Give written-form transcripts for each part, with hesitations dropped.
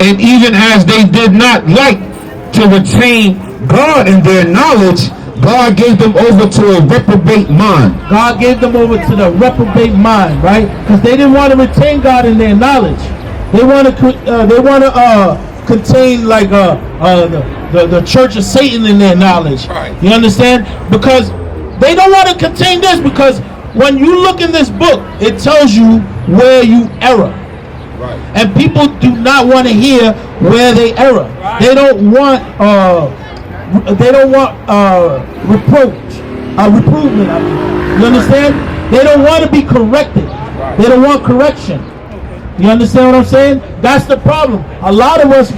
And even as they did not like to retain God in their knowledge, God gave them over to a reprobate mind. God gave them over to the reprobate mind, right? Because they didn't want to retain God in their knowledge. They want to contain like the church of Satan in their knowledge. Right. You understand? Because they don't want to contain this, because when you look in this book, it tells you where you error. Right. And people do not want to hear where they error. Right. They don't want reprovement. You understand? They don't want to be corrected. Right. They don't want correction. You understand what I'm saying? That's the problem. A lot of us,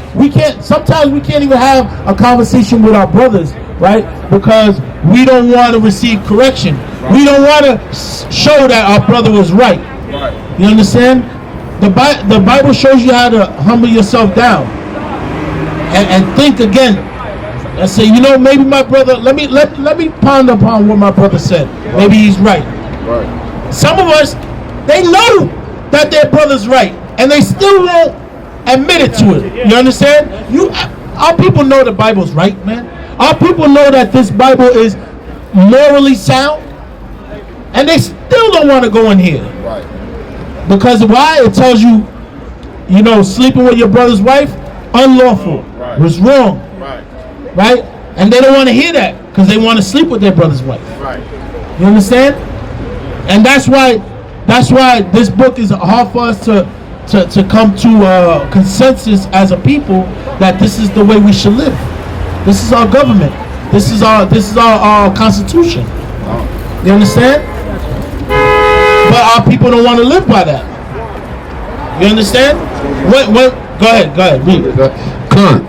sometimes we can't even have a conversation with our brothers, right? Because we don't want to receive correction. Right. We don't want to show that our brother was right. Right. You understand? The Bible shows you how to humble yourself down and think again and say, you know, maybe my brother, let me ponder upon what my brother said. Right. Maybe he's right. Right. Some of us, they know that their brother's right, and they still won't admit it to it. You understand? Our people know the Bible's right, man. Our people know that this Bible is morally sound, and they still don't want to go in here. Right. Because why? It tells you, you know, sleeping with your brother's wife, unlawful, right, was wrong. Right. Right? And they don't want to hear that because they want to sleep with their brother's wife. Right. You understand? And that's why this book is hard for us to come to a consensus as a people that this is the way we should live. This is our government. This is our constitution. You understand? But our people don't want to live by that. You understand? Go ahead, read it. Come.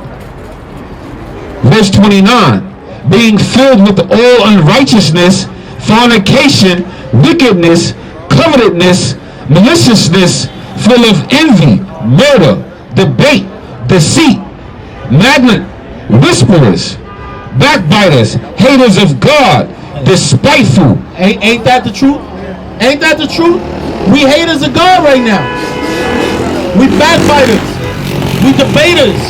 Verse 29. Being filled with all unrighteousness, fornication, wickedness, covetousness, maliciousness, full of envy, murder, debate, deceit, malignant, whisperers, backbiters, haters of God, despiteful. Ain't that the truth? Ain't that the truth? We haters of God right now. We backbiters. We debaters.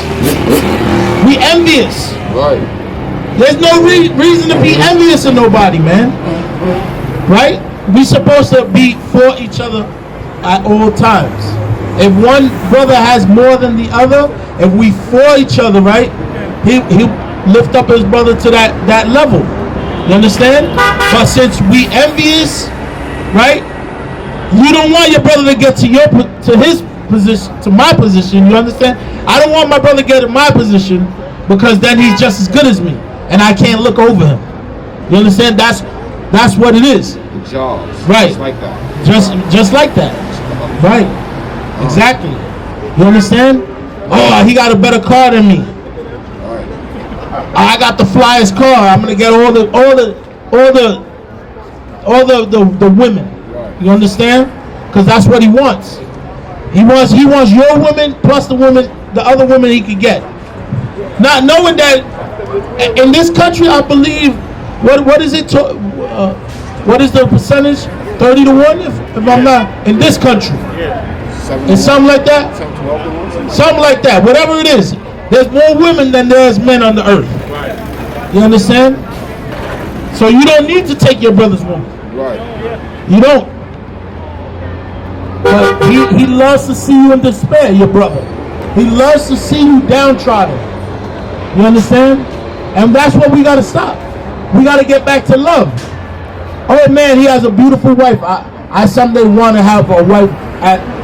We envious. Right. There's no reason to be envious of nobody, man. Right? We supposed to be for each other at all times. If one brother has more than the other, if we for each other, right, he'll lift up his brother to that level. You understand? But since we envious, right, you don't want your brother to get to his position, to my position. You understand? I don't want my brother to get in my position, because then he's just as good as me and I can't look over him. You understand? That's what it is. Jobs. Right. Just like that. Just like that. Right. Exactly. You understand? Oh, he got a better car than me. Right. I got the flyest car. I'm gonna get all the women. Right. You understand? Because that's what he wants. He wants your women plus the other women he could get. Not knowing that in this country, I believe, what is it? What is the percentage? 30 to 1, if I'm not, in this country. Yeah. It's something like that? Something like that. Whatever it is. There's more women than there's men on the earth. Right. You understand? So you don't need to take your brother's woman. Right. You don't. But he loves to see you in despair, your brother. He loves to see you downtrodden. You understand? And that's what we got to stop. We got to get back to love. Oh man, he has a beautiful wife. I someday want to have a wife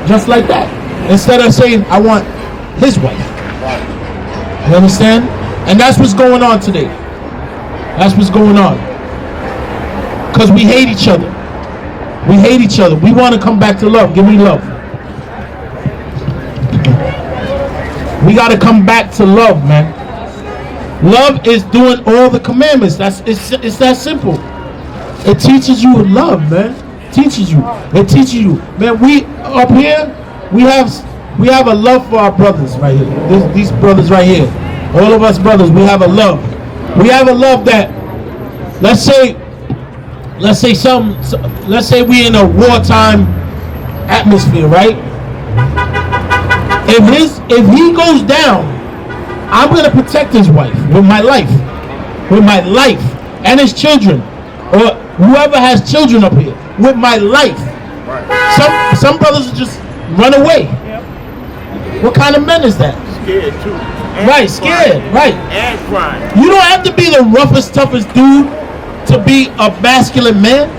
just like that. Instead of saying, I want his wife. You understand? And that's what's going on today. That's what's going on. Because we hate each other. We hate each other. We want to come back to love. Give me love. We got to come back to love, man. Love is doing all the commandments. It's that simple. It teaches you love, man. It teaches you. Man, we up here, we have a love for our brothers right here. These brothers right here. All of us brothers, we have a love. We have a love that, let's say we in a wartime atmosphere, right? If he goes down, I'm going to protect his wife with my life. With my life. And his children. Or whoever has children up here. With my life. Some brothers just run away. What kind of men is that? Scared too. Right, scared. Right. And crying. You don't have to be the roughest, toughest dude to be a masculine man.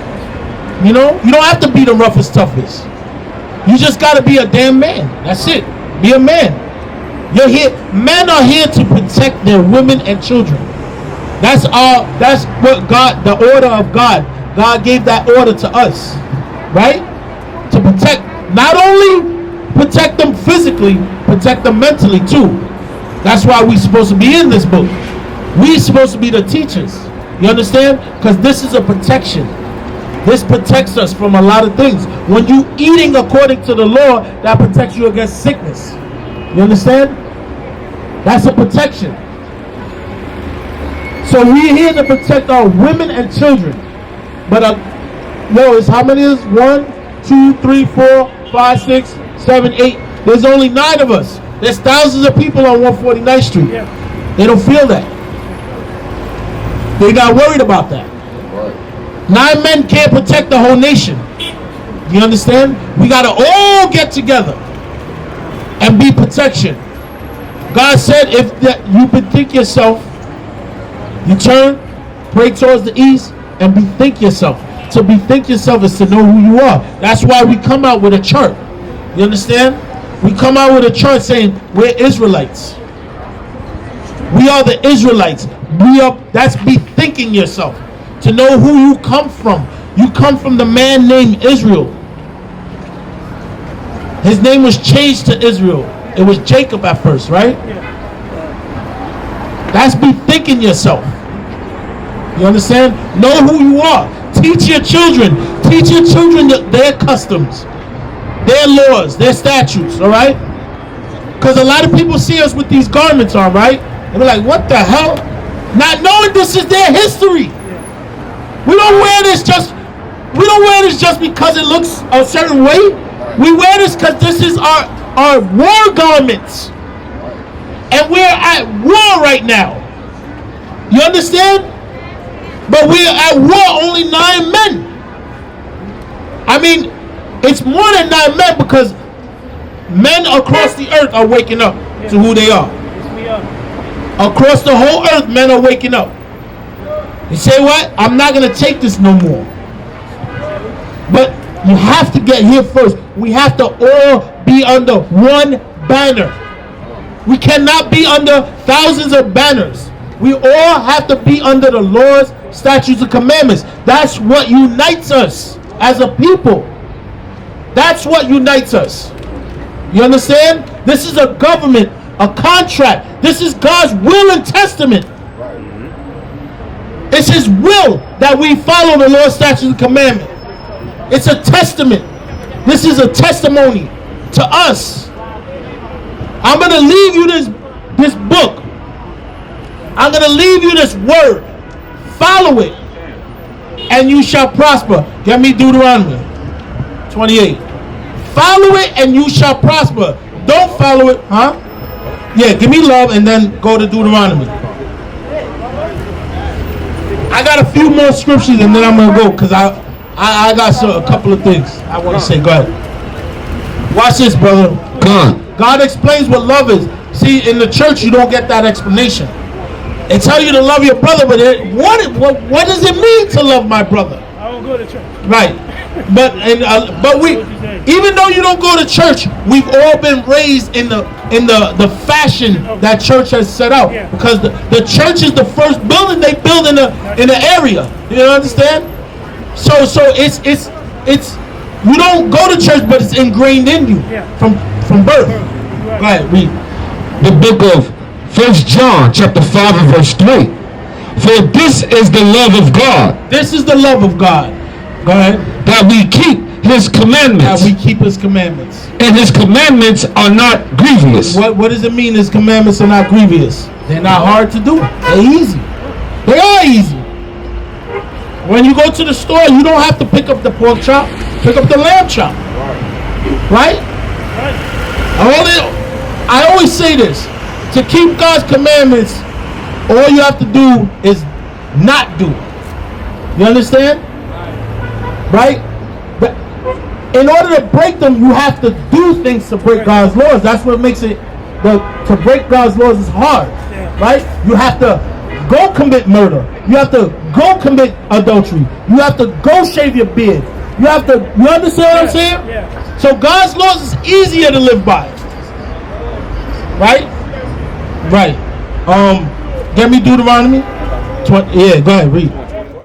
You know? You don't have to be the roughest, toughest. You just got to be a damn man. That's it. Be a man. You're here. Men are here to protect their women and children. That's what God, the order of God. God gave that order to us. Right? To protect, not only protect them physically, protect them mentally too. That's why we're supposed to be in this book. We're supposed to be the teachers. You understand? Because this is a protection. This protects us from a lot of things. When you eating according to the law, that protects you against sickness. You understand? That's a protection. So we're here to protect our women and children. But it's how many is 1, 2, 3, 4, 5, 6, 7, 8. There's only 9 of us. There's thousands of people on 149th Street. They don't feel that. They're not worried about that. 9 men can't protect the whole nation. You understand? We got to all get together and be protection. God said if you bethink yourself, you turn, pray towards the east, and bethink yourself. To bethink yourself is to know who you are. That's why we come out with a chart. You understand? We come out with a chart saying we're Israelites. We are the Israelites. That's bethinking yourself. To know who you come from. You come from the man named Israel. His name was changed to Israel. It was Jacob at first, right? That's bethinking yourself. You understand? Know who you are. Teach your children. Teach your children their customs, their laws, their statutes, all right? Because a lot of people see us with these garments on, right? They're like, what the hell? Not knowing this is their history. We don't wear this just because it looks a certain way. We wear this because this is our war garments. And we're at war right now. You understand? But we're at war, only 9 men. I mean, it's more than 9 men because men across the earth are waking up to who they are. Across the whole earth, men are waking up. You say what? I'm not going to take this no more. But you have to get here first. We have to all be under one banner. We cannot be under thousands of banners. We all have to be under the laws, statutes, and commandments. That's what unites us as a people. That's what unites us. You understand? This is a government, a contract. This is God's will and testament. It's His will that we follow the law, statutes, and commandments. It's a testament. This is a testimony to us. I'm going to leave you this book. I'm going to leave you this word. Follow it, and you shall prosper. Get me Deuteronomy 28. Follow it, and you shall prosper. Don't follow it, huh? Yeah, give me love, and then go to Deuteronomy. I got a few more scriptures, and then I'm going to go, because I got a couple of things I want to say. Go ahead. Watch this, brother. God explains what love is. See, in the church, you don't get that explanation. They tell you to love your brother, but what does it mean to love my brother? I don't go to church. Right. But we, even though you don't go to church, we've all been raised in the fashion that church has set out. Because the church is the first building they build in the area. You understand? So it's you don't go to church, but it's ingrained in you from birth. Go ahead, read. The book of 1 John chapter 5 and verse 3. For this is the love of God. This is the love of God. Go ahead. That we keep His commandments. That we keep His commandments. And His commandments are not grievous. What does it mean His commandments are not grievous? They're not hard to do. They're easy. They are easy. When you go to the store, you don't have to pick up the pork chop. Pick up the lamb chop. Right? I always say this. To keep God's commandments, all you have to do is not do it. You understand? Right? But in order to break them, you have to do things to break God's laws. That's what makes it, to break God's laws is hard. Right? You have to go commit murder. You have to go commit adultery. You have to go shave your beard. You understand what I'm saying? Yeah. So God's laws is easier to live by. Right? Right. Get me Deuteronomy 20. Yeah, go ahead, read.